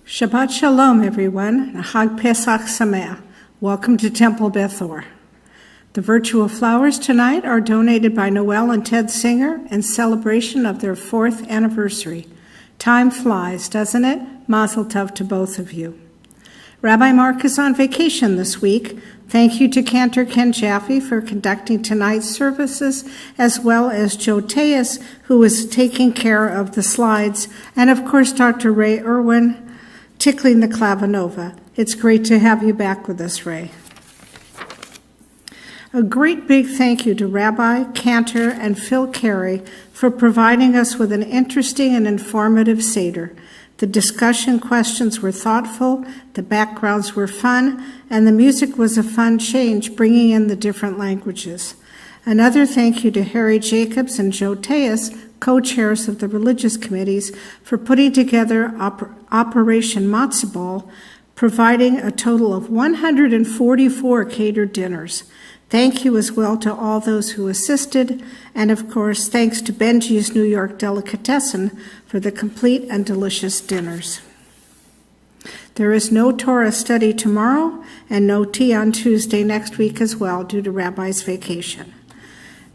Shabbat Shalom, everyone, and Chag Pesach Sameach. Welcome to Temple Beth Or. The virtual flowers tonight are donated by Noel and Ted Singer in celebration of their 4th anniversary. Time flies, doesn't it? Mazel tov to both of you. Rabbi Mark is on vacation this week. Thank you to Cantor Ken Jaffe for conducting tonight's services, as well as Joe Tejas, who is taking care of the slides, and of course Dr. Ray Irwin, tickling the clavinova. It's great to have you back with us, Ray. A great big thank you to Rabbi, Cantor, and Phil Carey for providing us with an interesting and informative Seder. The discussion questions were thoughtful, the backgrounds were fun, and the music was a fun change, bringing in the different languages. Another thank you to Harry Jacobs and Joe Tejas, co-chairs of the religious committees, for putting together Operation Matzah Ball, providing a total of 144 catered dinners. Thank you as well to all those who assisted, and of course, thanks to Benji's New York Delicatessen for the complete and delicious dinners. There is no Torah study tomorrow, and no tea on Tuesday next week as well due to Rabbi's vacation.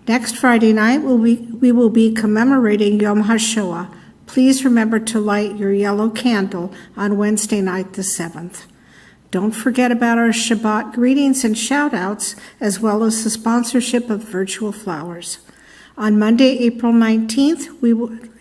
Next Friday night, we will be commemorating Yom HaShoah. Please remember to light your yellow candle on Wednesday night the 7th. Don't forget about our Shabbat greetings and shout-outs, as well as the sponsorship of virtual flowers. On Monday, April 19th,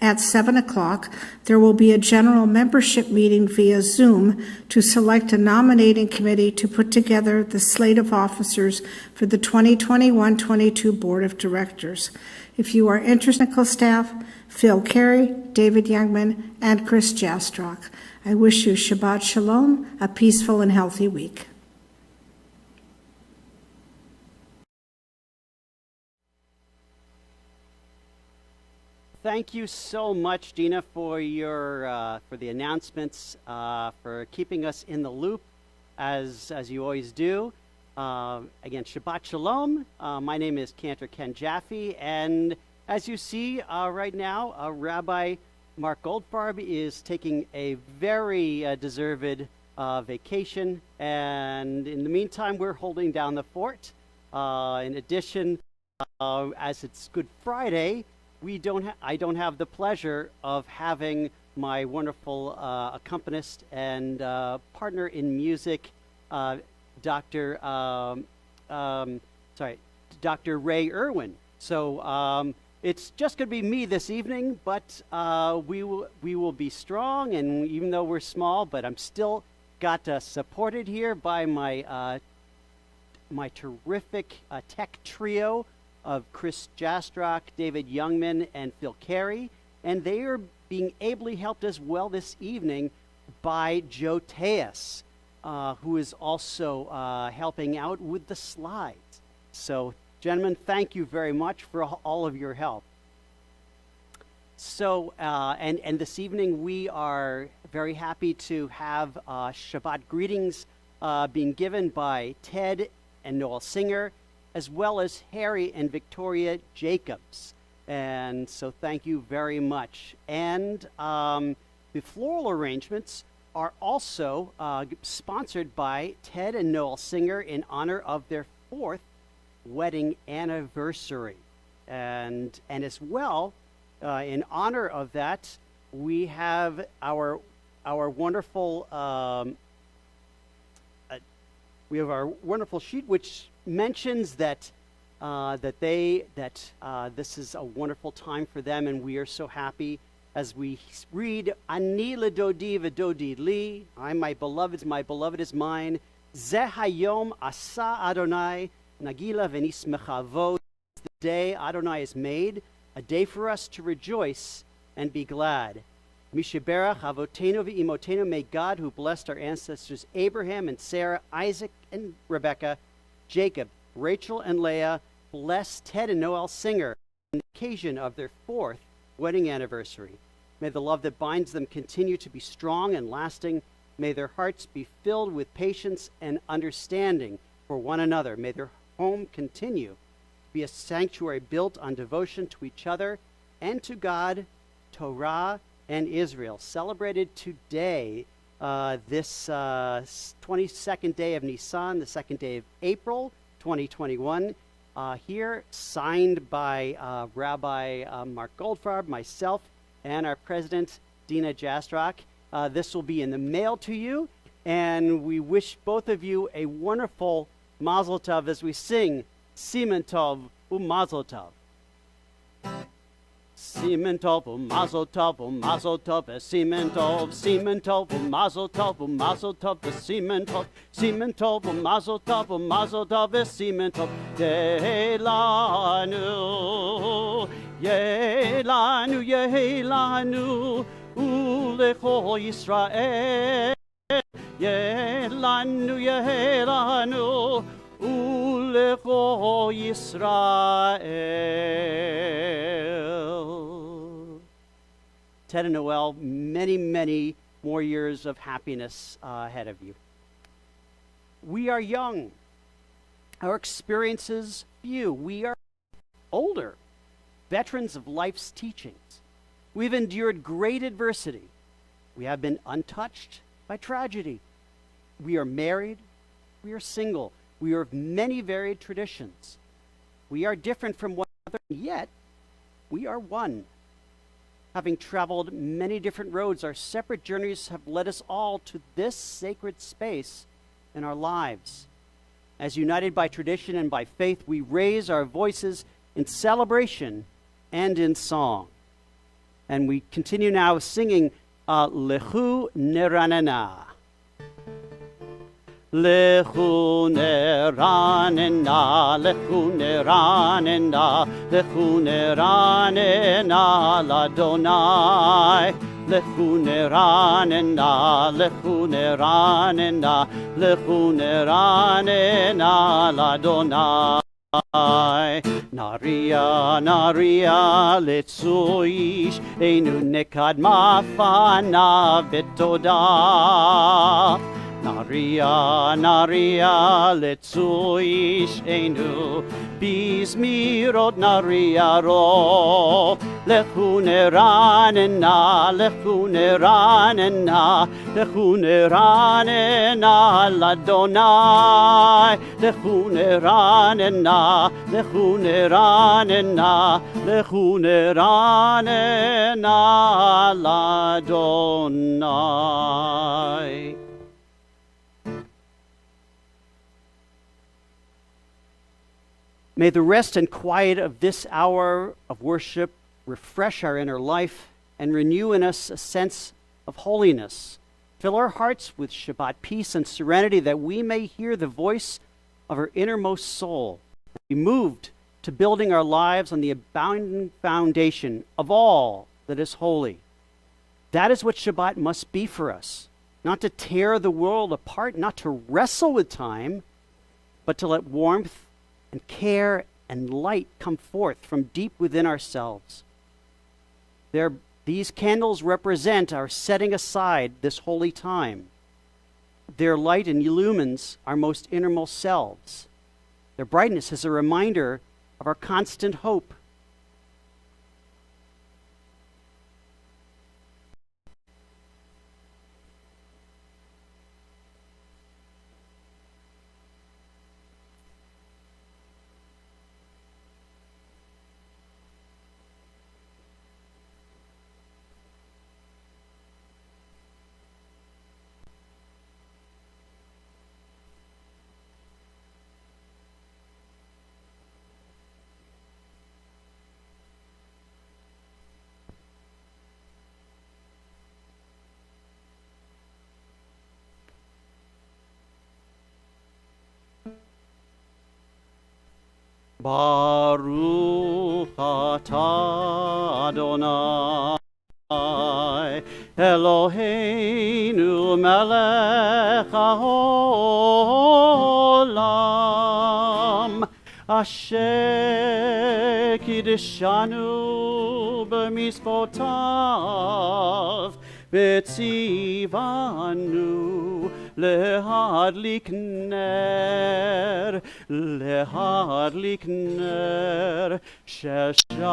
at 7 o'clock, there will be a general membership meeting via Zoom to select a nominating committee to put together the slate of officers for the 2021-22 Board of Directors. If you are interested in technical staff, Phil Carey, David Youngman, and Chris Jastrock. I wish you Shabbat Shalom, a peaceful and healthy week. Thank you so much, Dina, for your for the announcements, for keeping us in the loop, as you always do. Again, Shabbat Shalom. My name is Cantor Ken Jaffe, and as you see right now, Rabbi Mark Goldfarb is taking a very deserved vacation, and in the meantime, we're holding down the fort. In addition, as it's Good Friday, I don't have the pleasure of having my wonderful accompanist and partner in music, Dr. Ray Irwin. So it's just going to be me this evening, but we will be strong, and even though we're small, but I'm still got supported here by my my terrific tech trio of Chris Jastrock, David Youngman, and Phil Carey, and they are being ably helped as well this evening by Joe Tejas, who is also helping out with the slides. So, gentlemen, thank you very much for all of your help. So, and this evening we are very happy to have Shabbat greetings being given by Ted and Noel Singer, as well as Harry and Victoria Jacobs. And so thank you very much. And the floral arrangements are also sponsored by Ted and Noel Singer in honor of their 4th wedding anniversary. And as well, in honor of that, we have our wonderful sheet which mentions that this is a wonderful time for them, and we are so happy as we read Ani ledodi v'dodi li, my beloved is mine. Zeh hayom asa Adonai nagila v'nismecha vo. The day Adonai has made, a day for us to rejoice and be glad. Misheberach avotenu v'imotenu, may God, who blessed our ancestors Abraham and Sarah, Isaac and Rebekah, Jacob, Rachel and Leah, bless Ted and Noel Singer on the occasion of their 4th wedding anniversary. May the love that binds them continue to be strong and lasting. May their hearts be filled with patience and understanding for one another. May their home continue to be a sanctuary built on devotion to each other and to God, Torah, and Israel. Celebrated today this 22nd day of Nisan, the second day of April 2021. Here, signed by Rabbi Mark Goldfarb, myself, and our president, Dina Jastrock. This will be in the mail to you, and we wish both of you a wonderful Mazel Tov as we sing Siman Tov u'Mazel Tov. Siman Tov u'Mazel Tov u'Mazel Tov Siman Tov u'Mazel Tov u'Mazel Tov Siman Tov u'Mazel Tov u'Mazel Tov Siman Tov Yehelanu u'Lecho Yisrael Yehelanu u'Lecho Yisrael. Ted and Noel, many, many more years of happiness ahead of you. We are young. Our experiences few. We are older, veterans of life's teachings. We've endured great adversity. We have been untouched by tragedy. We are married. We are single. We are of many varied traditions. We are different from one another, and yet we are one. Having traveled many different roads, our separate journeys have led us all to this sacred space in our lives. As united by tradition and by faith, we raise our voices in celebration and in song. And we continue now singing Lechu Neranena. Lechu neranena, lechu neranena, lechu neranena l'Adonai. Lechu neranena, lechu neranena, lechu neranena l'Adonai. Naria, naria, letzuish, einu nekad mafana v'toda. Naria, naria, letzuish, einu bizmirot naria ro. Lechu neranena, lechu neranena, lechu neranena l'Adonai. Lechu neranena, lechu neranena, lechu neranena l'Adonai. May the rest and quiet of this hour of worship refresh our inner life and renew in us a sense of holiness. Fill our hearts with Shabbat peace and serenity that we may hear the voice of our innermost soul. Be moved to building our lives on the abounding foundation of all that is holy. That is what Shabbat must be for us. Not to tear the world apart, not to wrestle with time, but to let warmth and care and light come forth from deep within ourselves. These candles represent our setting aside this holy time. Their light illumines our most innermost selves. Their brightness is a reminder of our constant hope. Baruch atah Adonai Eloheinu melech haolam asher kiddushanu b'mitzvotav v'tzivanu lehadlik ner shel Shabbat.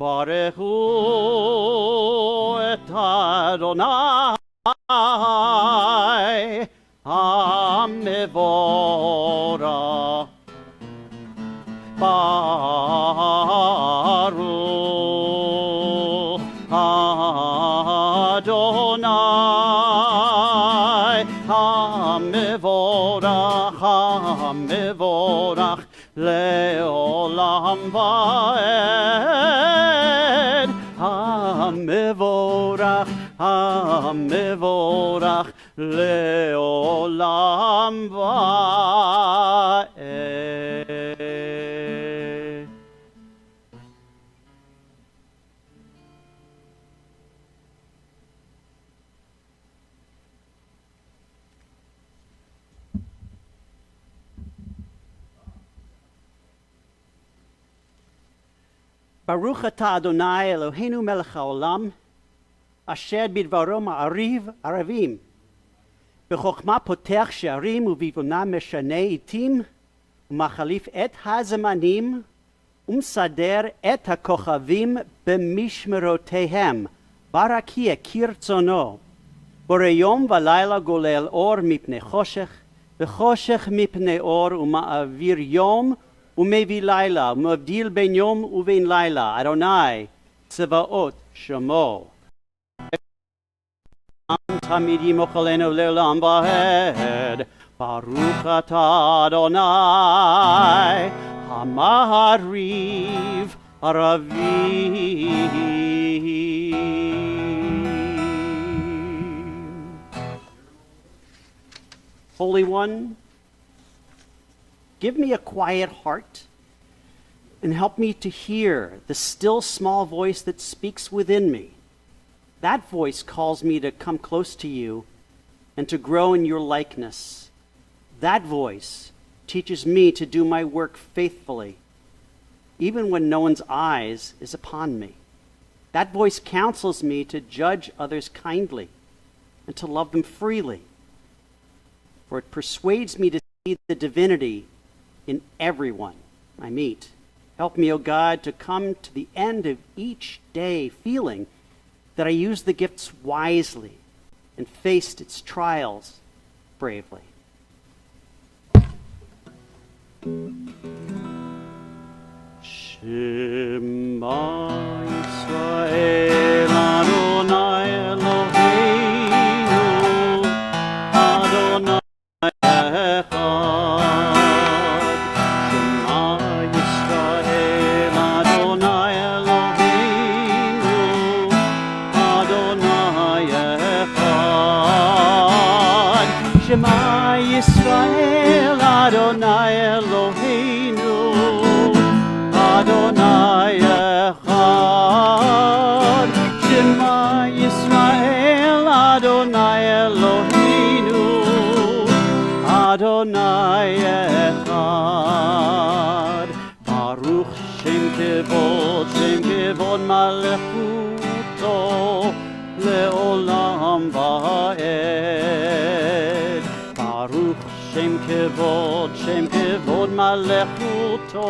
ברכו את אדוני המבורך. ברוך אדוני המבורך, המבורך לעולם ועד. המבורך, המבורך לעולם ועד. ברוך אתה אדוני אלוהינו מלך העולם, אשר בדברו מעריב ערבים. בחוכמה פותח שערים ובבינה משנה עתים, ומחליף את הזמנים, ומסדר את הכוכבים במשמרותיהם, ברקיע כרצונו. בורא יום ולילה גולל אור מפני חושך, וחושך מפני אור, ומעביר יום ומביא לילה, ומבדיל בין יום ובין לילה. אדוני צבאות שמו. תמיד ימוכלנו לעולם ועד. ברוך אתה אדוני המעריב ערבים. Holy One, give me a quiet heart and help me to hear the still small voice that speaks within me. That voice calls me to come close to you and to grow in your likeness. That voice teaches me to do my work faithfully, even when no one's eyes is upon me. That voice counsels me to judge others kindly and to love them freely, for it persuades me to see the divinity in everyone I meet. Help me, O God, to come to the end of each day feeling that I used the gifts wisely and faced its trials bravely. Shema Yisrael Adonai Eloheinu Adonai Echad. Shema Yisrael Adonai Eloheinu Adonai Echad. Shema Yisrael Adonai Eloheinu Adonai Echad. Shema Yisrael Adonai Eloheinu Adonai Echad. Baruch Shem Kevod Malechuto Leolam Va'ed. Baruch Shem Kevod Malechuto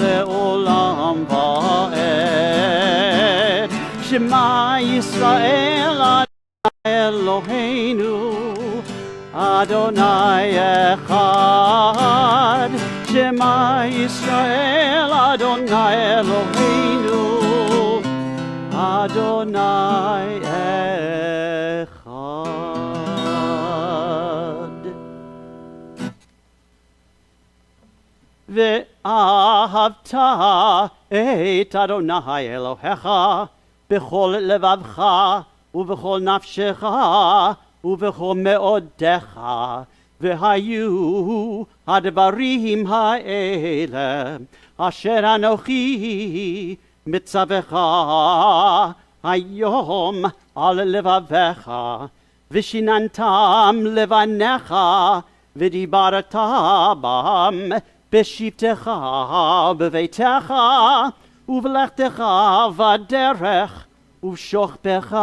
Leolam Va'ed. Shema Yisrael Adonai Eloheinu Adonai Echad. Shema Yisrael Adonai Eloheinu Adonai Echad. ואהבת את אדוני אלוהיך בכל לבבך ובכל נפשך ובכל מאודך. והיו הדברים האלה אשר אנוכי מצווך היום על לבביך, ושיננתם לבניך ודיברת בם בשבתך בביתך ובלכתך בדרך ובשוכבך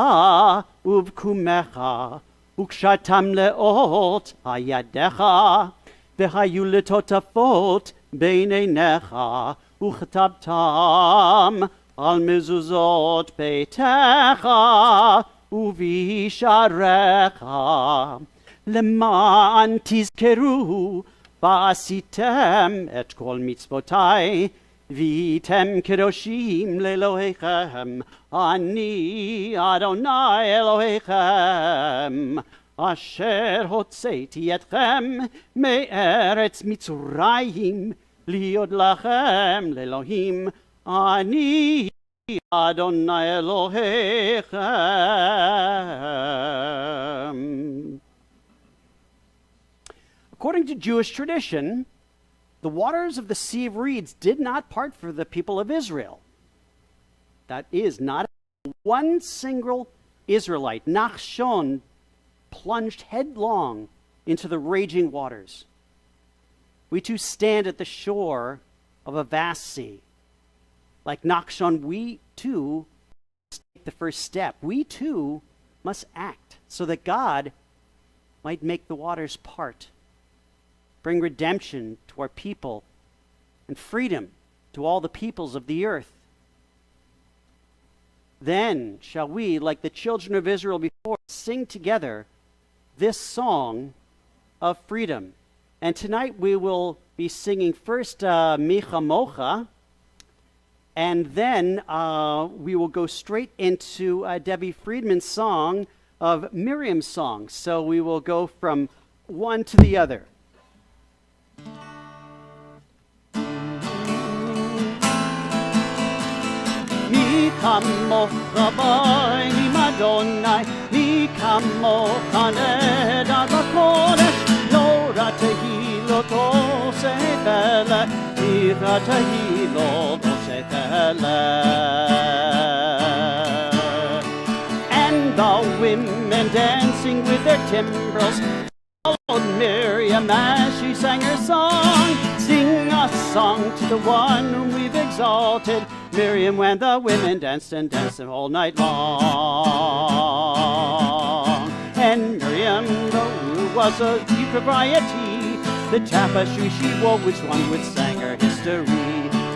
ובקומך, וקשרתם לאות על ידיך, והיו לטוטפות בין עיניך וכתבתם על מזוזות ביתך ובשעריך, למען תזכרו ועשיתם את כל מצוותי, והייתם קדושים לאלוהיכם, אני אדוני אלוהיכם, אשר הוצאתי אתכם מארץ מצרים, להיות לכם לאלוהים, אני אדוני אלוהיכם. According to Jewish tradition, the waters of the Sea of Reeds did not part for the people of Israel. That is, not one single Israelite, Nachshon, plunged headlong into the raging waters. We too stand at the shore of a vast sea. Like Nachshon, we too must take the first step. We too must act so that God might make the waters part, bring redemption to our people and freedom to all the peoples of the earth. Then shall we, like the children of Israel before, sing together this song of freedom. And tonight we will be singing first Micha Mocha, and then we will go straight into Debbie Friedman's song of Miriam's song. So we will go from one to the other. Mi kamocha b'nim Adonai, mi kamocha nedar b'kodesh, lo ratehilot osefele, mi ratehilot osefele. And the women dancing with their timbrels followed Miriam as she sang her song. Sing a song to the one whom we've exalted, Miriam, when the women danced and danced all night long. And Miriam, though was a deep propriety, the tapestry she wove which one would sang her history.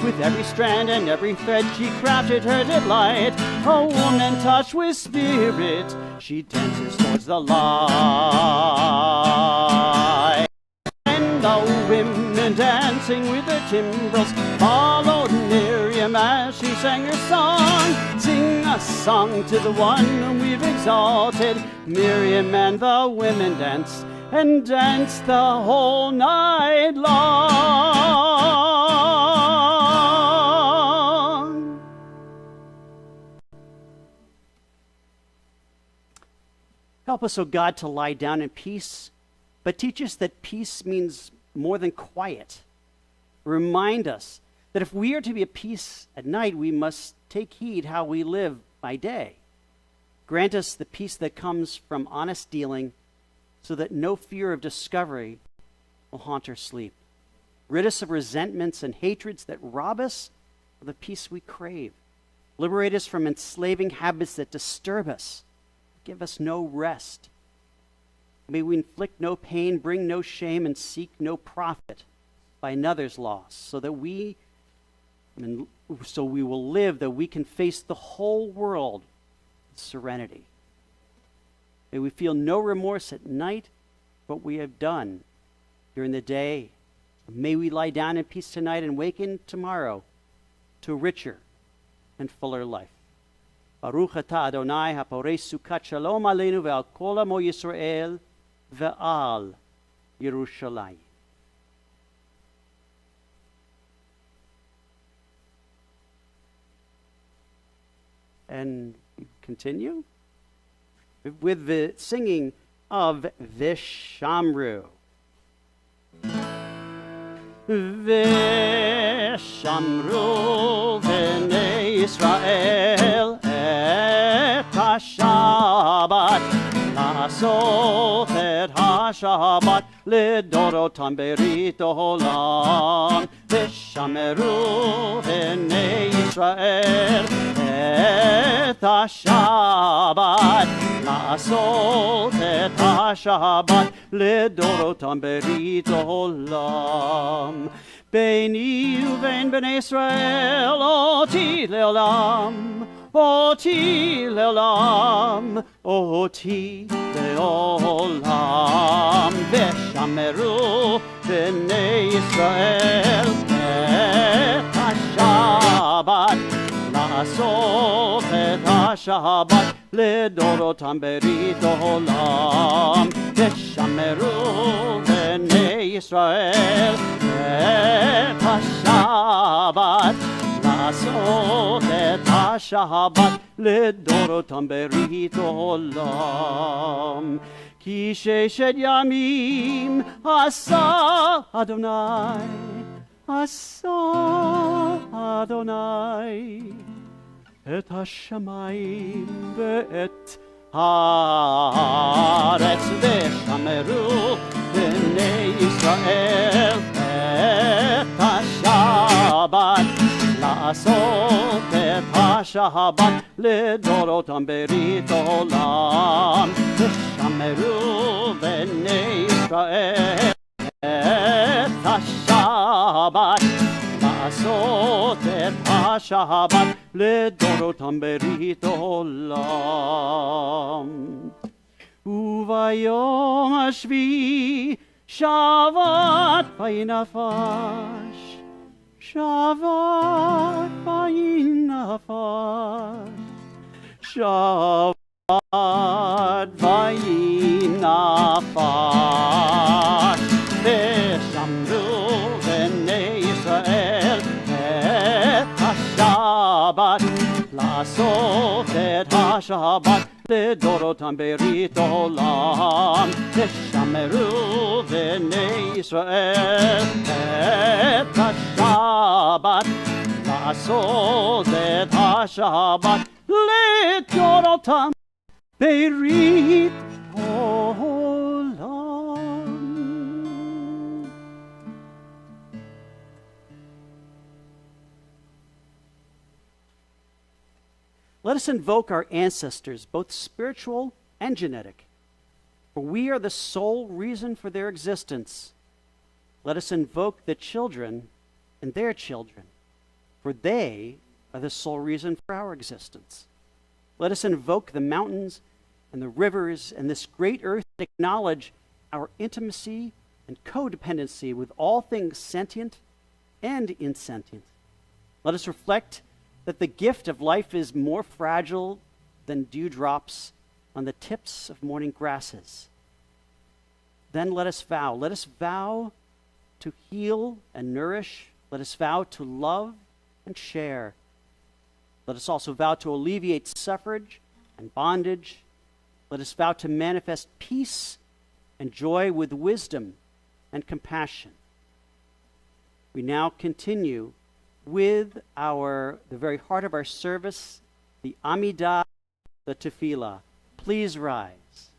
With every strand and every thread she crafted her delight, a woman touched with spirit, she dances towards the light. And the women dancing with their timbrels followed Miriam as she sang her song. Sing a song to the one whom we've exalted. Miriam and the women danced and danced the whole night long. Help us, O God, to lie down in peace, but teach us that peace means more than quiet. Remind us that if we are to be at peace at night, we must take heed how we live by day. Grant us the peace that comes from honest dealing, so that no fear of discovery will haunt our sleep. Rid us of resentments and hatreds that rob us of the peace we crave. Liberate us from enslaving habits that disturb us. Give us no rest. May we inflict no pain, bring no shame, and seek no profit by another's loss, so we will live, that we can face the whole world with serenity. May we feel no remorse at night for what we have done during the day. May we lie down in peace tonight and waken tomorrow to a richer and fuller life. Baruch atah Adonai haporei sukat shalom aleinu ve'al kol amo Yisrael ve'al Yerushalayim. And continue with the singing of Vishamru. Vishamru v'nei Yisrael et ha-Shabbat, לעשות את השבת לדורותם ברית העולם, ושמרו בני ישראל את השבת, לעשות את השבת לדורותם ברית עולם. ביני ובין בני ישראל אותי לעולם, אותי לעולם, אותי לעולם. ושמרו בני ישראל את השבת, לעשות את השבת לדורותם ברית עולם. ושמרו בני ישראל את השבת, לעשות את השבת לדורותם ברית עולם. כי ששת ימים עשה אדוני, עשה אדוני את השמיים ואת הארץ. ושמרו בני ישראל את השבת, לעשות את השבת לדורותם ברית עולם. ושמרו בני ישראל את השבת, לעשות את השבת לדורותם ברית עולם. וביום השביעי שבת וינפש, שבת וינפש, שבת וינפש. ושמרו בני ישראל את השבת, לעשות את השבת לדורותם ברית עולם. ושמרו בני ישראל את השבת, לעשות את השבת לדורותם ברית עולם. Let us invoke our ancestors, both spiritual and genetic, for we are the sole reason for their existence. Let us invoke the children and their children, for they are the sole reason for our existence. Let us invoke the mountains and the rivers and this great earth and acknowledge our intimacy and codependency with all things sentient and insentient. Let us reflect that the gift of life is more fragile than dewdrops on the tips of morning grasses. Then let us vow to heal and nourish. Let us vow to love and share. Let us also vow to alleviate suffrage and bondage. Let us vow to manifest peace and joy with wisdom and compassion. We now continue with the very heart of our service, the Amidah, the Tefillah. Please rise.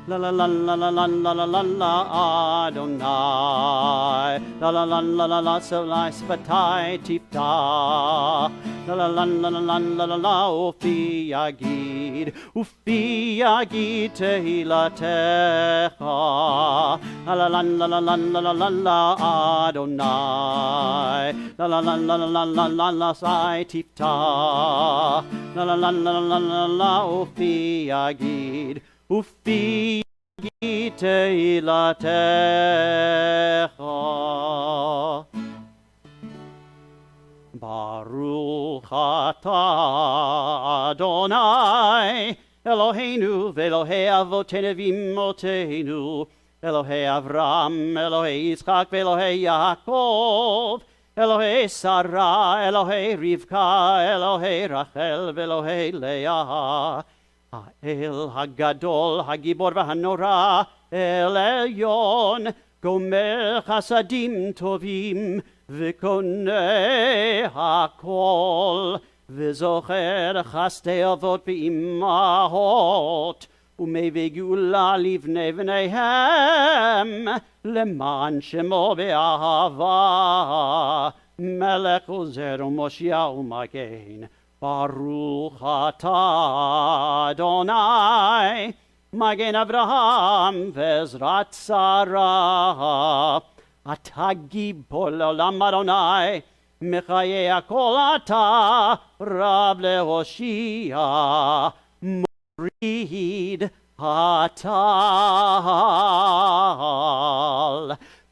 La la la la la la la la la la Adonai. La la la la la la Solai Svatai Tifta. La la la la la la la la la Ufi Yagid Tehilatecha. La la la la la la la la la Adonai. La la la la la la la la Sai Tifta. La la la la la la la Ufi Yagid Ufi Tehilatecha. Baruch atah Adonai Eloheinu ve'Elohei avotenu v'imotenu, Elohei Avram, Elohei Yitzchak ve'Elohei Yaakov, Elohei Sarah, Elohei Rivka, Elohei Rachel ve'Elohei Leah. El Hagadol, Hagibor v'Hanora, El Elyon, Gomer Chasadim Tovim, V'konei Hakol, V'zocher Chastei Avot v'Imahot, Umevei Geula Livnei V'neihem, Leman Shemo Be'ahava, Melech Ozer Moshiach Umagen. Baruch atah Adonai, Magen Avraham ve'ezrat Sarah. Atah gibor le'olam Adonai, Mechaye hakol atah, Rab le'hoshia, Morid hatal.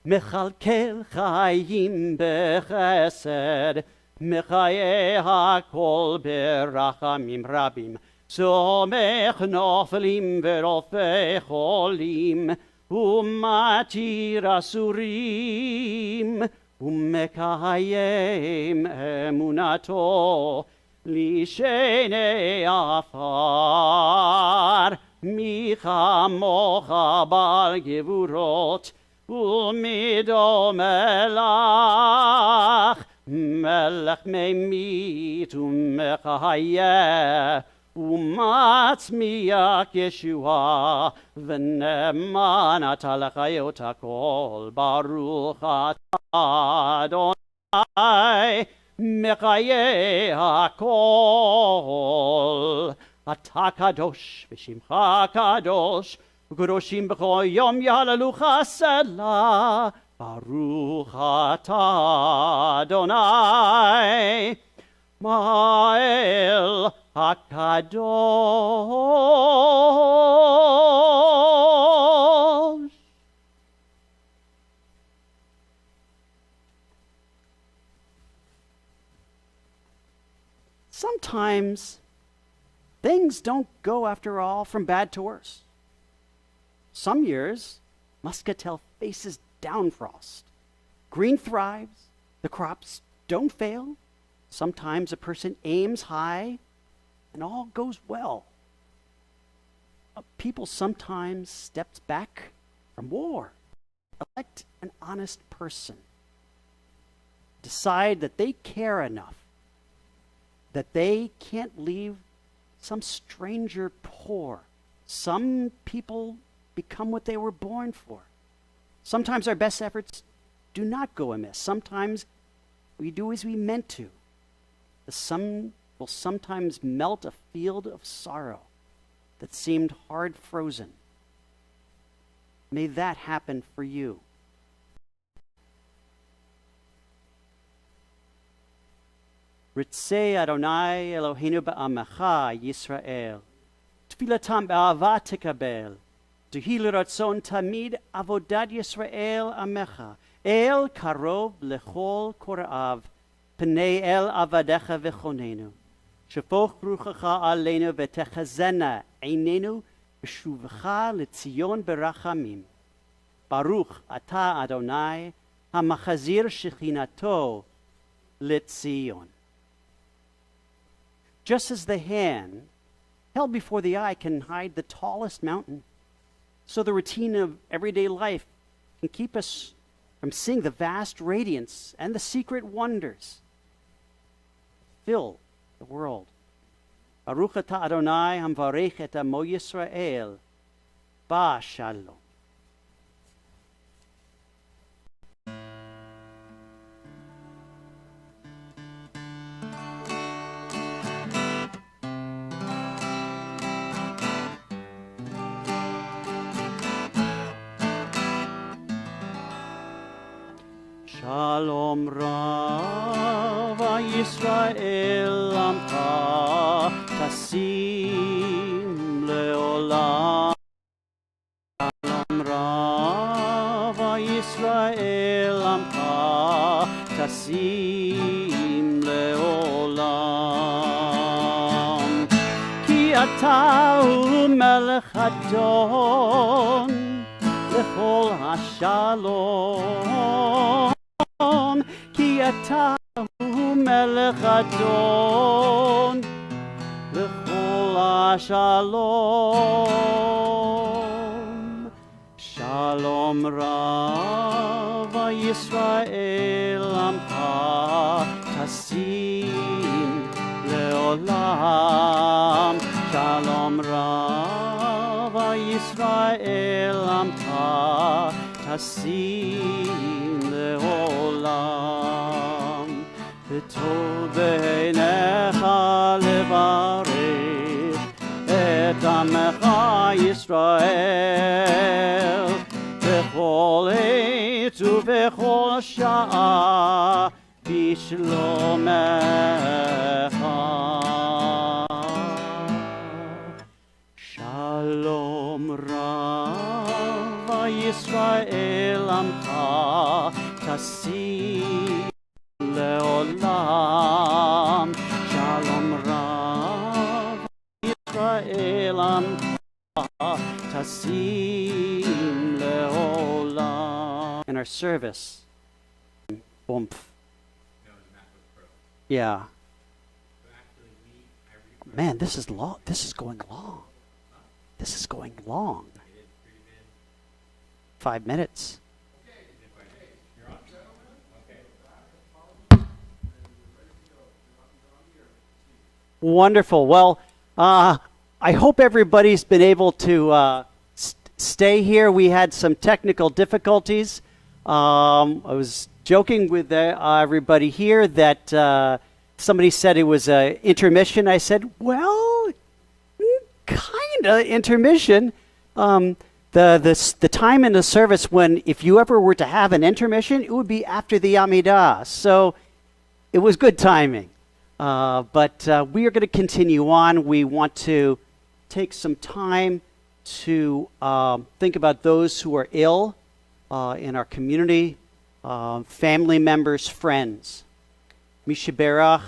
Mechalkel chayim bechesed, Mechaye hakol berachamim rabim. Somech nofelim verofeh cholim, Umatir asurim, Umekayem emunato, Lishene afar, Micha mocha bar gevurot, Umido melach, Melech memit umekayeh, Umatzmiach Yeshua, V'neman atalachayot hakol, Baruch atah Adonai, Mechaye hakol. Atah kadosh, v'shimcha kadosh, U'kadoshim b'chol yom yahalalu chased, Baruch atah Adonai, Ma'el HaKadosh. Sometimes things don't go, after all, from bad to worse. Some years, muscatel faces downfrost. Green thrives, the crops don't fail. Sometimes a person aims high and all goes well. People sometimes step back from war, elect an honest person, decide that they care enough that they can't leave some stranger poor. Some people become what they were born for. Sometimes our best efforts do not go amiss. Sometimes we do as we meant to. The sun will sometimes melt a field of sorrow that seemed hard frozen. May that happen for you. Ritzei Adonai Eloheinu ba'amecha Yisrael, Tfilatam ba'ava tekabel, Tuhi l'ratzon tamid avodat Yisrael amecha, El karov lechol kora'av, Pnei el avadecha v'chonenu, Shafoch ruchacha aleinu v'techazena einenu, V'shuvcha l'tzion berachamim. Baruch atah Adonai, hamachazir shechinato l'tzion. Just as the hand held before the eye can hide the tallest mountain, so the routine of everyday life can keep us from seeing the vast radiance and the secret wonders fill the world. Baruch atah Adonai hamvarech et amo Yisrael ba shalom. Shalom Rav Yisrael Amcha Tasim Leolam. Shalom Rav Yisrael Amcha Tasim Leolam. Ki Ata hu Melech Adon Lechol HaShalom. Ki Ata hu Melech Adon L'chol HaShalom. Shalom Rav Yisrael Amcha Tasim Leolam. Shalom Rav Yisrael Amcha Tasim Leolam. Yisrael bechol עת ובכל שעה בשלומך. Shalom Rava Yisrael Amcha Tasim Leolam. Shalom Rava Yisrael Amcha Tasim Leolam. In our service, boom. Yeah. Man, this is long. This is going long. This is going long. 5 minutes. Wonderful. Well, I hope everybody's been able to stay here. We had some technical difficulties. I was joking with everybody here that somebody said it was an intermission. I said, well, kind of intermission. The time in the service when, if you ever were to have an intermission, it would be after the Amidah. So it was good timing. But we are going to continue on. We want to take some time to think about those who are ill in our community, family members, friends. Mishaberach,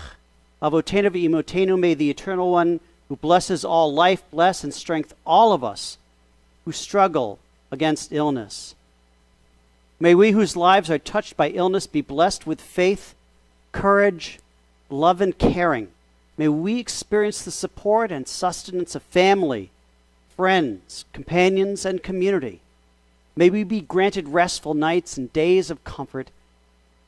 Avotenu v'Imotenu, may the Eternal One, who blesses all life, bless and strengthen all of us who struggle against illness. May we whose lives are touched by illness be blessed with faith, courage, love, and caring. May we experience the support and sustenance of family, friends, companions, and community. May we be granted restful nights and days of comfort.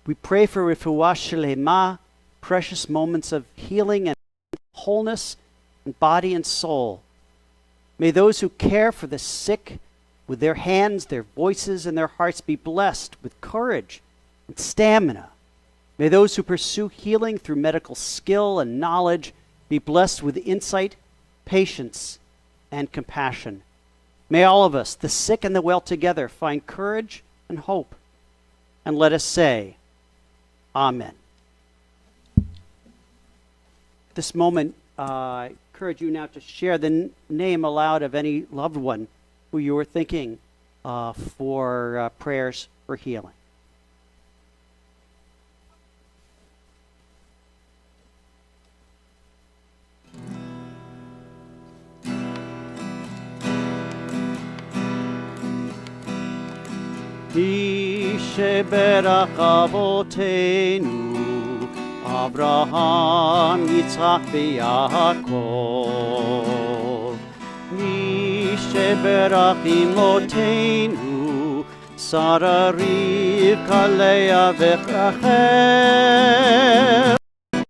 We pray for refuah shlema, precious moments of healing and wholeness in body and soul. May those who care for the sick with their hands, their voices, and their hearts be blessed with courage and stamina. May those who pursue healing through medical skill and knowledge be blessed with insight, patience, and compassion. May all of us, the sick and the well together, find courage and hope. And let us say, Amen. This moment, I encourage you now to share the name aloud of any loved one who you are thinking for prayers for healing. Sheberach Avotenu, Abraham, Yitzchak, v'Yaakov. Sheberach Imotenu, Sarah, Rivka, Leah, v'Rachel.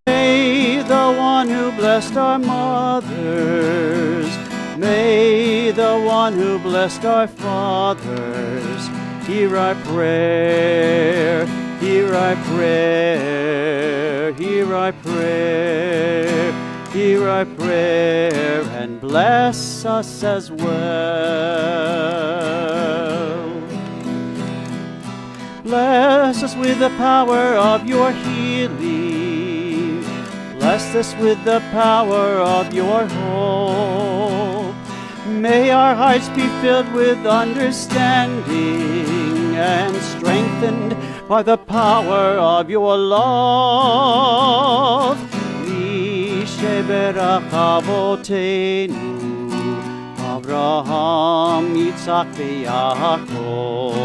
May the one who blessed our mothers, may the one who blessed our fathers, hear our prayer, hear our prayer, hear our prayer, hear our prayer, and bless us as well. Bless us with the power of your healing. Bless us with the power of your hope. May our hearts be filled with understanding and strengthened by the power of your love. Sheberach Avotenu, Abraham, Yitzchak, v'Yaakov.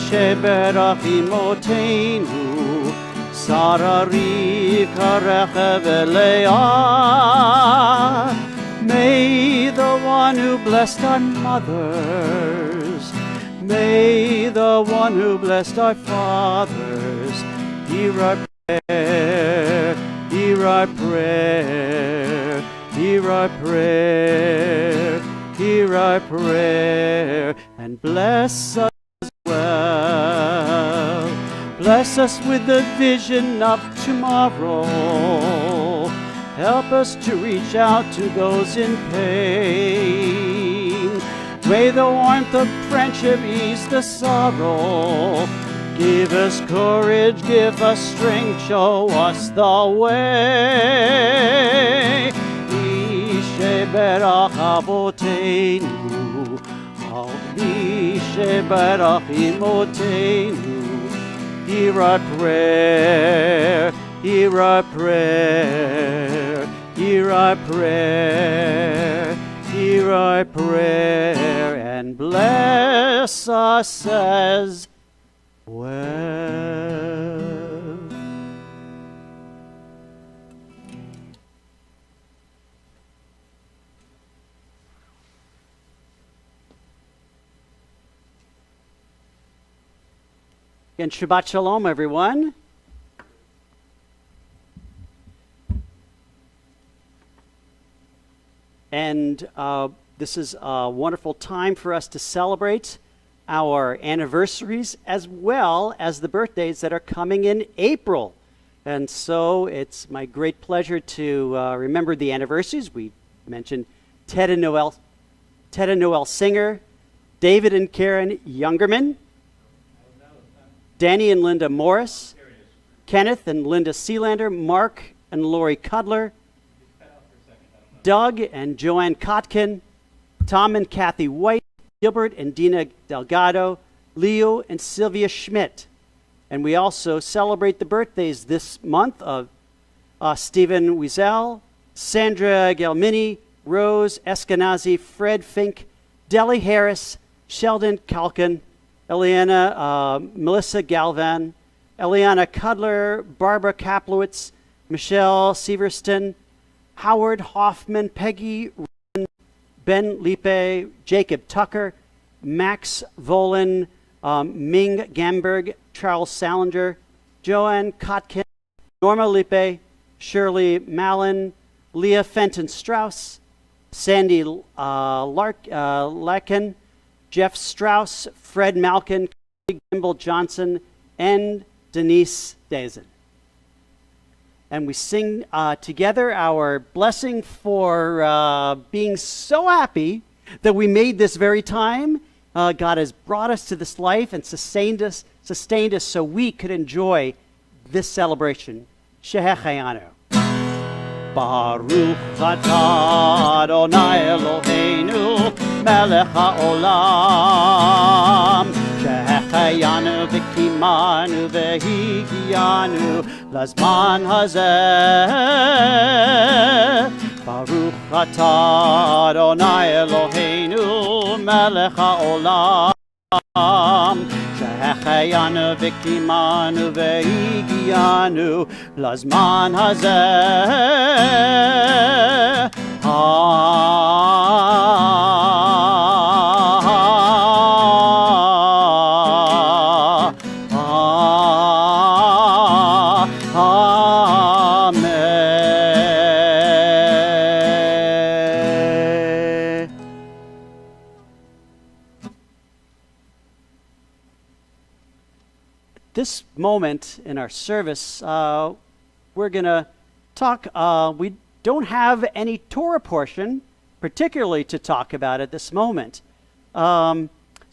Sheberach Imotenu, Sarah, Rivka, Rachel, Leah. May the one who blessed our mothers, may the one who blessed our fathers, hear our prayer, hear our prayer, hear our prayer, hear our prayer, and bless us as well. Bless us with the vision of tomorrow. Help us to reach out to those in pain. May the warmth of friendship ease the sorrow. Give us courage, give us strength, show us the way. Isheberach avoteinu, Isheberach imoteinu. Hear our prayer, hear our prayer, hear our prayer, hear our prayer, and bless us as well. Again, Shabbat Shalom, everyone. And this is a wonderful time for us to celebrate our anniversaries as well as the birthdays that are coming in April. And so it's my great pleasure to remember the anniversaries. We mentioned Ted and Noel Singer, David and Karen Youngerman, Danny and Linda Morris, Kenneth and Linda Sealander, Mark and Lori Cudler, Doug and Joanne Kotkin, Tom and Kathy White, Gilbert and Dina Delgado, Leo and Sylvia Schmidt. And we also celebrate the birthdays this month of Stephen Wiesel, Sandra Gelmini, Rose Eskenazi, Fred Fink, Deli Harris, Sheldon Kalkin, Eliana Melissa Galvan, Eliana Cudler, Barbara Kaplowitz, Michelle Severston, Howard Hoffman, Peggy Ryan, Ben Lipe, Jacob Tucker, Max Volan, Ming Gamberg, Charles Salinger, Joanne Kotkin, Norma Lipe, Shirley Mallon, Leah Fenton Strauss, Sandy Larkin, Jeff Strauss, Fred Malkin, Gimbal Johnson, and Denise Dazen. And we sing together our blessing for being so happy that we made this very time. God has brought us to this life and sustained us so we could enjoy this celebration. Shehechayanu. Baruch atah Adonai Eloheinu melech haolam shehechayanu v'kimanu v'higianu lazman hazeh. Baruch atah Adonai Eloheinu melech haolam shehechayanu v'kimanu v'higianu lazman hazeh. This moment in our service, we're going to talk. We don't have any Torah portion particularly to talk about at this moment. So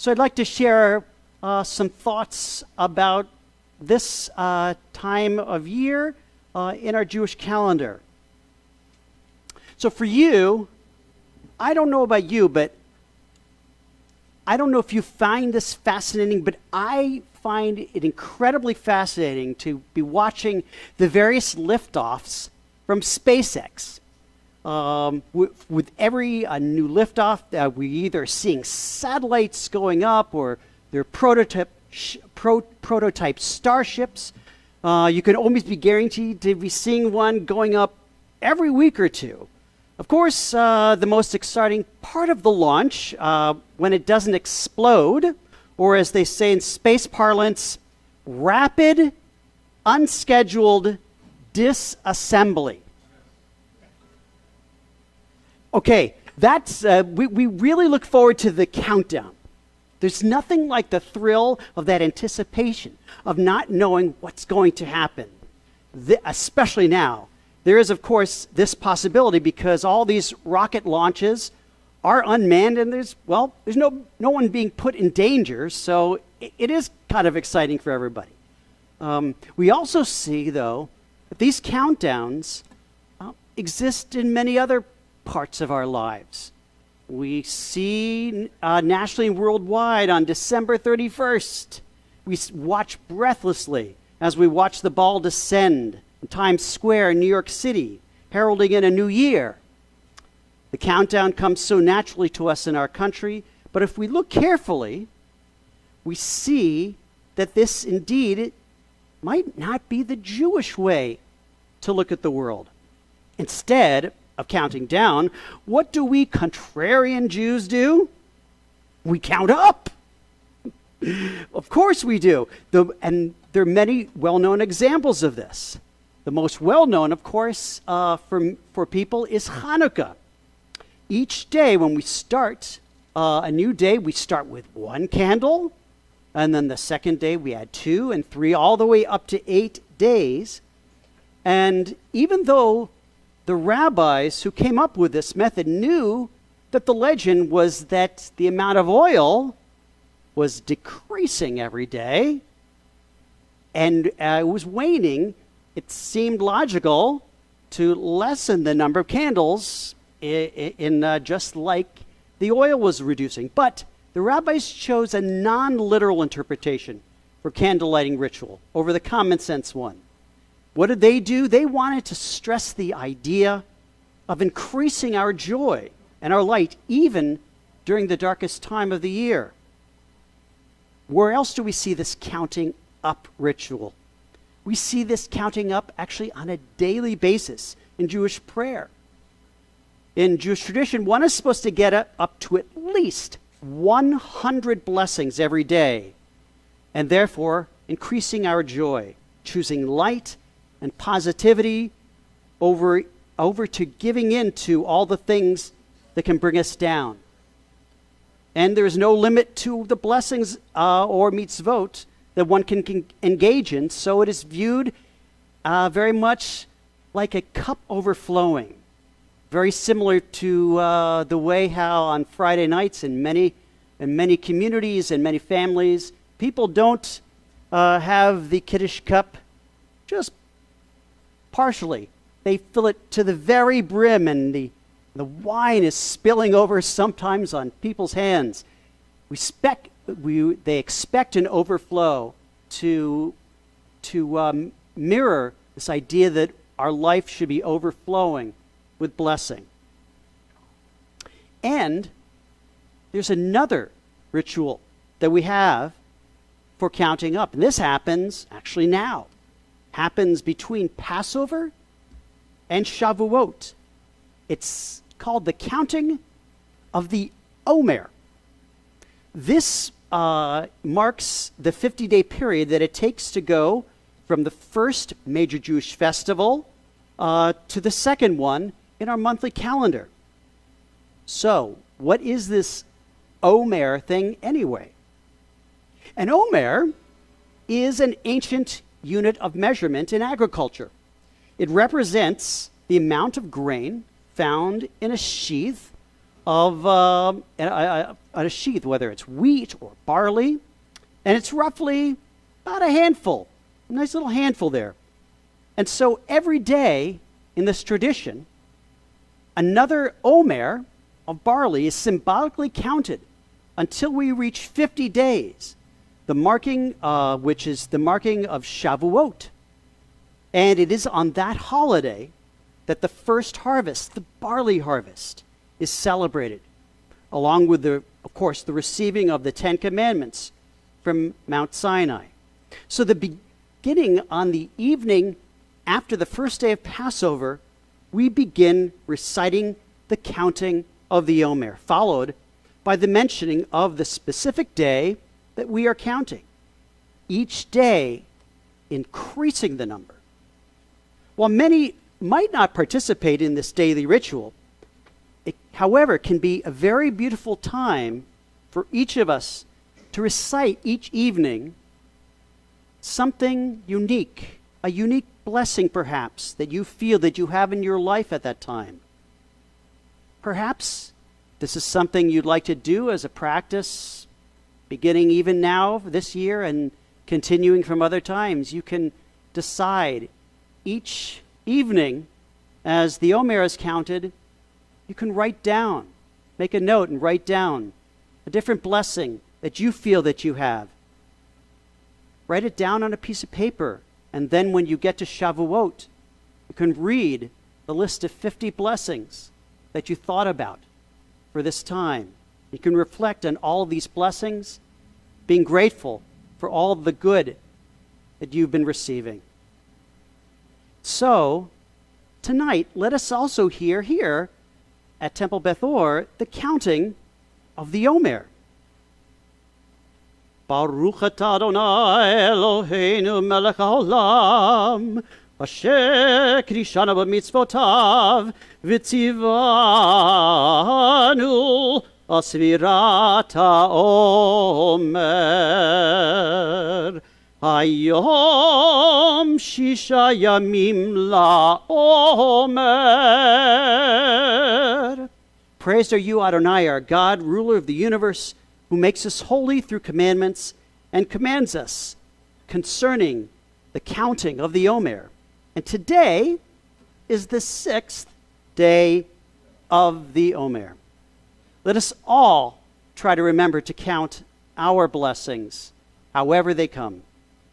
I'd like to share some thoughts about this time of year in our Jewish calendar. So for you, I don't know about you, but I don't know if you find this fascinating, but I find it incredibly fascinating to be watching the various liftoffs from SpaceX. With every new liftoff, we're either seeing satellites going up or they're prototype starships. You can almost be guaranteed to be seeing one going up every week or two. Of course, the most exciting part of the launch, when it doesn't explode, or as they say in space parlance, rapid, unscheduled disassembly. Okay, that's we really look forward to the countdown. There's nothing like the thrill of that anticipation of not knowing what's going to happen, especially now There is, of course, this possibility because all these rocket launches are unmanned and there's no one being put in danger, so it is kind of exciting for everybody. We also see, though, that these countdowns exist in many other parts of our lives. We see nationally and worldwide on December 31st, we watch breathlessly as we watch the ball descend in Times Square in New York City, heralding in a new year. The countdown comes so naturally to us in our country, but if we look carefully, we see that this indeed might not be the Jewish way to look at the world. Instead of counting down, what do we contrarian Jews do? We count up. Of course we do. And there are many well-known examples of this. The most well-known, of course, for people is Hanukkah. Each day when we start a new day, we start with one candle, and then the second day we add 2 and 3, all the way up to 8 days. And even though the rabbis who came up with this method knew that the legend was that the amount of oil was decreasing every day, and it was waning, it seemed logical to lessen the number of candles in just like the oil was reducing. But the rabbis chose a non-literal interpretation for candle lighting ritual over the common sense one. What did they do? They wanted to stress the idea of increasing our joy and our light even during the darkest time of the year. Where else do we see this counting up ritual? We see this counting up actually on a daily basis in Jewish prayer. In Jewish tradition, one is supposed to get up to at least 100 blessings every day, and therefore increasing our joy, choosing light and positivity over to giving in to all the things that can bring us down. And there is no limit to the blessings or mitzvot that one can engage in, so it is viewed very much like a cup overflowing. Very similar to the way how on Friday nights in many communities and many families, people don't have the Kiddush cup just partially. They fill it to the very brim, and the wine is spilling over sometimes on people's hands. They expect an overflow to mirror this idea that our life should be overflowing with blessing. And there's another ritual that we have for counting up. And this happens actually now. Happens between Passover and Shavuot. It's called the counting of the Omer. This marks the 50-day period that it takes to go from the first major Jewish festival to the second one in our monthly calendar. So, what is this Omer thing anyway? An Omer is an ancient unit of measurement in agriculture. It represents the amount of grain found in a sheath of a sheath, whether it's wheat or barley, and it's roughly about a handful, a nice little handful there. And so every day in this tradition, another Omer of barley is symbolically counted until we reach 50 days, the marking, which is the marking of Shavuot. And it is on that holiday that the first harvest, the barley harvest, is celebrated, along with, of course, the receiving of the 10 Commandments from Mount Sinai. So the beginning on the evening after the first day of Passover, we begin reciting the counting of the Omer, followed by the mentioning of the specific day that we are counting, each day increasing the number. While many might not participate in this daily ritual, it, however, can be a very beautiful time for each of us to recite each evening something unique a unique blessing perhaps that you feel that you have in your life at that time. Perhaps this is something you'd like to do as a practice, beginning even now, this year, and continuing from other times. You can decide each evening, as the Omer is counted, you can write down, make a note and write down a different blessing that you feel that you have. Write it down on a piece of paper, and then when you get to Shavuot, you can read the list of 50 blessings that you thought about for this time. You can reflect on all of these blessings, being grateful for all the good that you've been receiving. So, tonight, let us also hear here at Temple Beth Or the counting of the Omer. Baruch atah Adonai Eloheinu melech haolam, asher krishanu b'mitzvotav, v'tzivanu asvirat haomer. Hayom shisha yamim la'omer. Praised are you, Adonai, our God, ruler of the universe, who makes us holy through commandments and commands us concerning the counting of the Omer. And today is the 6th day of the Omer. Let us all try to remember to count our blessings, however they come.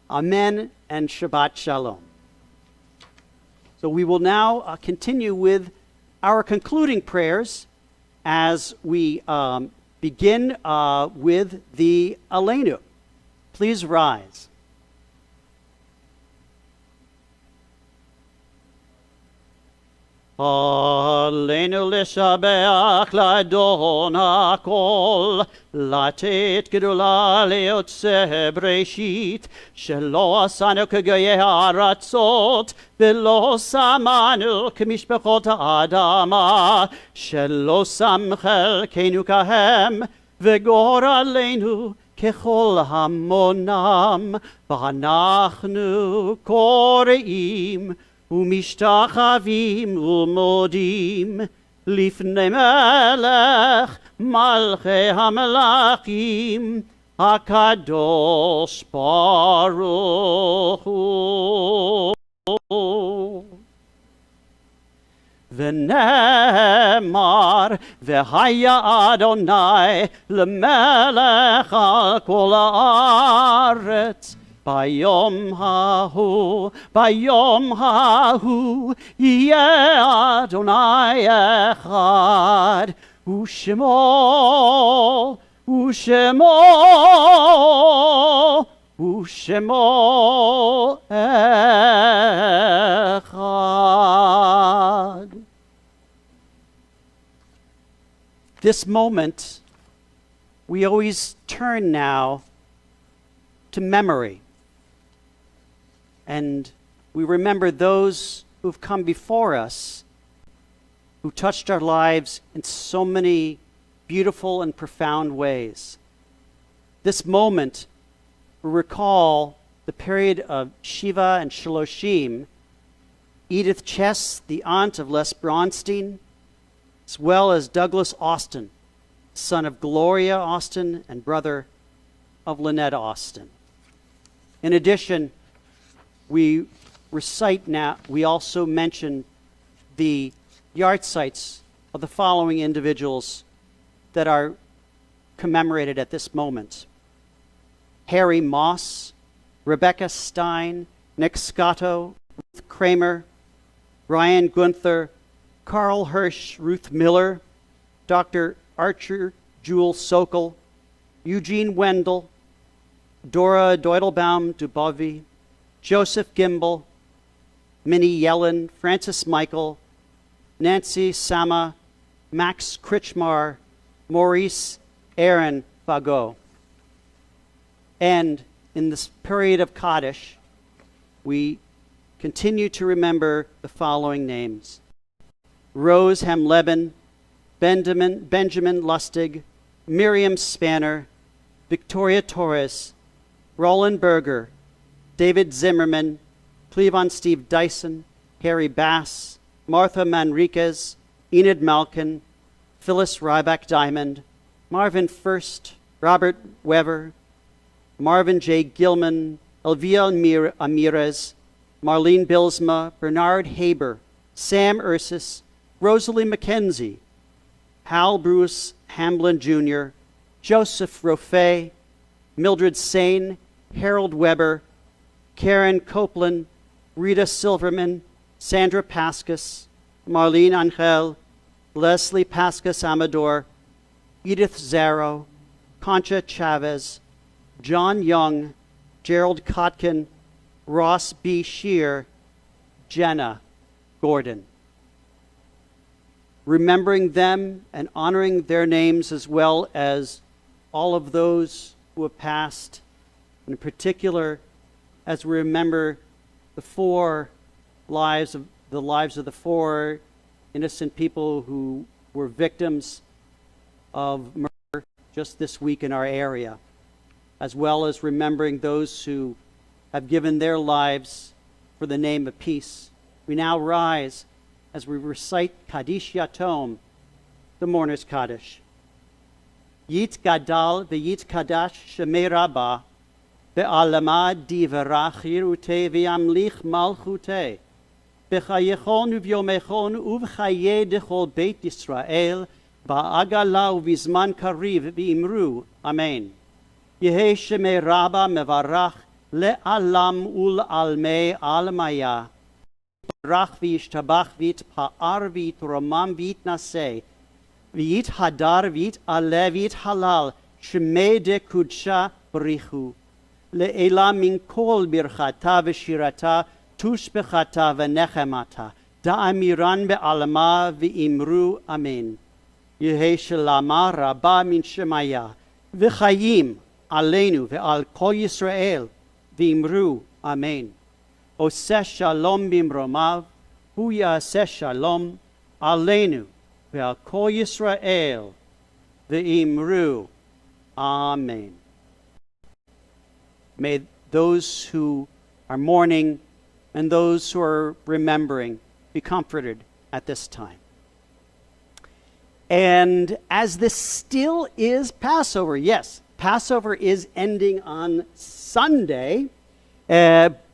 Amen and Shabbat Shalom. So we will now continue with our concluding prayers as we begin with the Aleinu. Please rise. Aleinu l'shabeach l'adon hakol, לתת גדולה ליוצא בראשית, שלא עשנו כגויי הארצות, ולא שמנו כמשפחות האדמה, שלא שם חלקנו כהם, וגורלנו ככל המונם, ואנחנו קוראים ומשתחווים ומודים לפני מלך מלכי המלכים הקדוש ברוך הוא. ונאמר והיה אדוני למלך על כל הארץ, ביום ההוא יהיה אדוני אחד, ושמו אחד. This moment, we always turn now to memory. And we remember those who've come before us, who touched our lives in so many beautiful and profound ways. This moment, we recall the period of Shiva and Shloshim, Edith Chess, the aunt of Les Bronstein, as well as Douglas Austin, son of Gloria Austin and brother of Lynette Austin. In addition, we recite now, we also mention the yahrzeits of the following individuals that are commemorated at this moment. Harry Moss, Rebecca Stein, Nick Scotto, Ruth Kramer, Ryan Gunther, Carl Hirsch, Ruth Miller, Dr. Archer Jewel Sokol, Eugene Wendell, Dora Deutelbaum Dubovi, Joseph Gimbel, Minnie Yellen, Francis Michael, Nancy Sama, Max Kritschmar, Maurice Aaron Fagot. And in this period of Kaddish, we continue to remember the following names: Rose Hemleben, Benjamin Lustig, Miriam Spanner, Victoria Torres, Roland Berger, David Zimmerman, Cleavon Steve Dyson, Harry Bass, Martha Manriquez, Enid Malkin, Phyllis Ryback Diamond, Marvin First, Robert Weber, Marvin J. Gilman, Elvia Amirez, Marlene Bilsma, Bernard Haber, Sam Ursus, Rosalie McKenzie, Hal Bruce Hamblin Jr., Joseph Roffey, Mildred Sane, Harold Weber, Karen Copeland, Rita Silverman, Sandra Pascas, Marlene Angel, Leslie Pascas Amador, Edith Zarrow, Concha Chavez, John Young, Gerald Kotkin, Ross B. Shear, Jenna Gordon. Remembering them and honoring their names, as well as all of those who have passed, and in particular, as we remember the lives of the four innocent people who were victims of murder just this week in our area, as well as remembering those who have given their lives for the name of peace. We now rise as we recite Kaddish Yatom, the Mourner's Kaddish. Yit Gadal v'yit Kadash Shemei Rabbah ve'alama divarach yirutei v'yamlich malchutei b'chayechon u'vyomechon u'v'chayei dechol Beit Yisrael ba'agala u'vizman kariv v'imru. Amen. Yehei Shemei Rabbah mevarach le'alam ul'almei almaya Rach v'yishtabach v'yitpa'ar v'yitromam v'yitnaseh v'yit hadar v'yit ale v'yit halal shemei de kudsha b'richu le'ela min kol birchata v'shirata tushbechata v'nechemata da'amiran be'alama v'imru. Amen. Yehei shalama rabba min shemaya v'chayim aleinu ve'al kol Yisrael v'imru. Amen. Oseh shalom bimromav, hu yaseh shalom aleinu ve'al kol Yisrael ve'imru. Amen. May those who are mourning and those who are remembering be comforted at this time. And as this still is Passover, yes, Passover is ending on Sunday.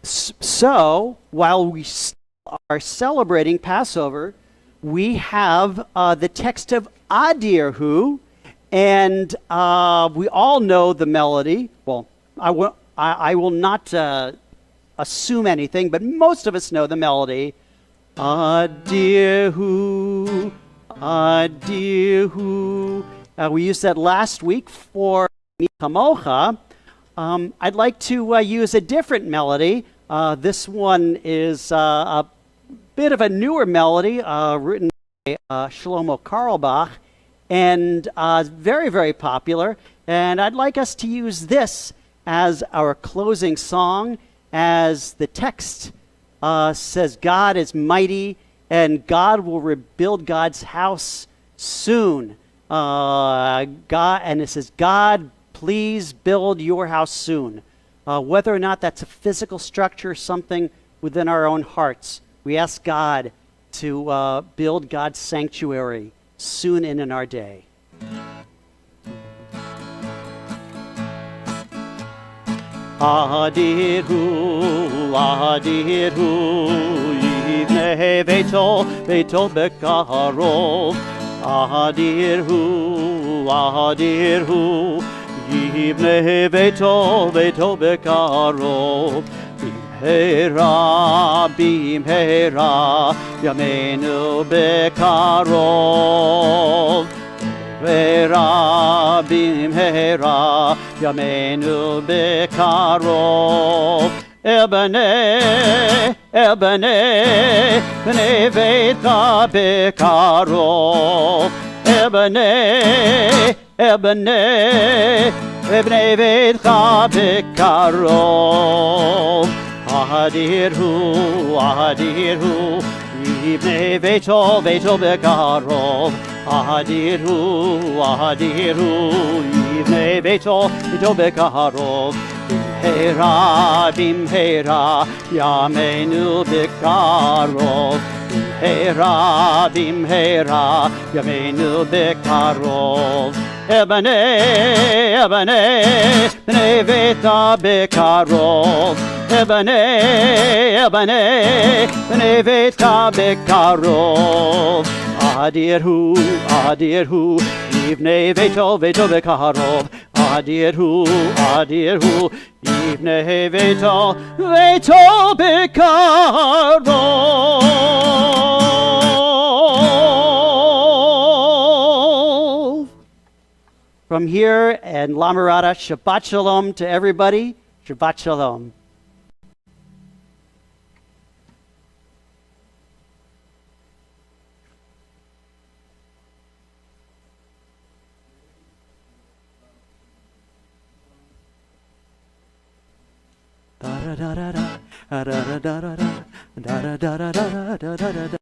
So, while we are celebrating Passover, we have the text of Adirhu, and we all know the melody. Well, I will not assume anything, but most of us know the melody. Adirhu, Adirhu. We used that last week for Mi Kamocha. I'd like to use a different melody. This one is a bit of a newer melody written by Shlomo Carlebach, and very, very popular. And I'd like us to use this as our closing song, as the text says God is mighty and God will rebuild God's house soon. And it says, God, please build your house soon. Whether or not that's a physical structure or something within our own hearts, we ask God to build God's sanctuary soon in our day. Adirhu, Adirhu, Yivnei Beito Bekarov. Adirhu, Adirhu, Yivnei Beito Bekarov. Bimhera, Yameinu Bekarov. Bimhera, Yameinu Bekarov. Bnei Beitcha Bekarov. Bnei Beitcha Bekarov. Adirhu, Adirhu, Yivnei Beito Bekarov. Adirhu, Adirhu, Yivnei Beito Bekarov. במהרה ימינו בקרוב, במהרה ימינו בקרוב. בני ביתה בקרוב, בני ביתה בקרוב. אדיר הוא, יבנה ביתו בקרוב. אדיר הוא, יבנה ביתו בקרוב. From here and Lamarada, Shabbat Shalom to everybody. Shabbat Shalom. Da da da da da da da da da da da da da da da da da.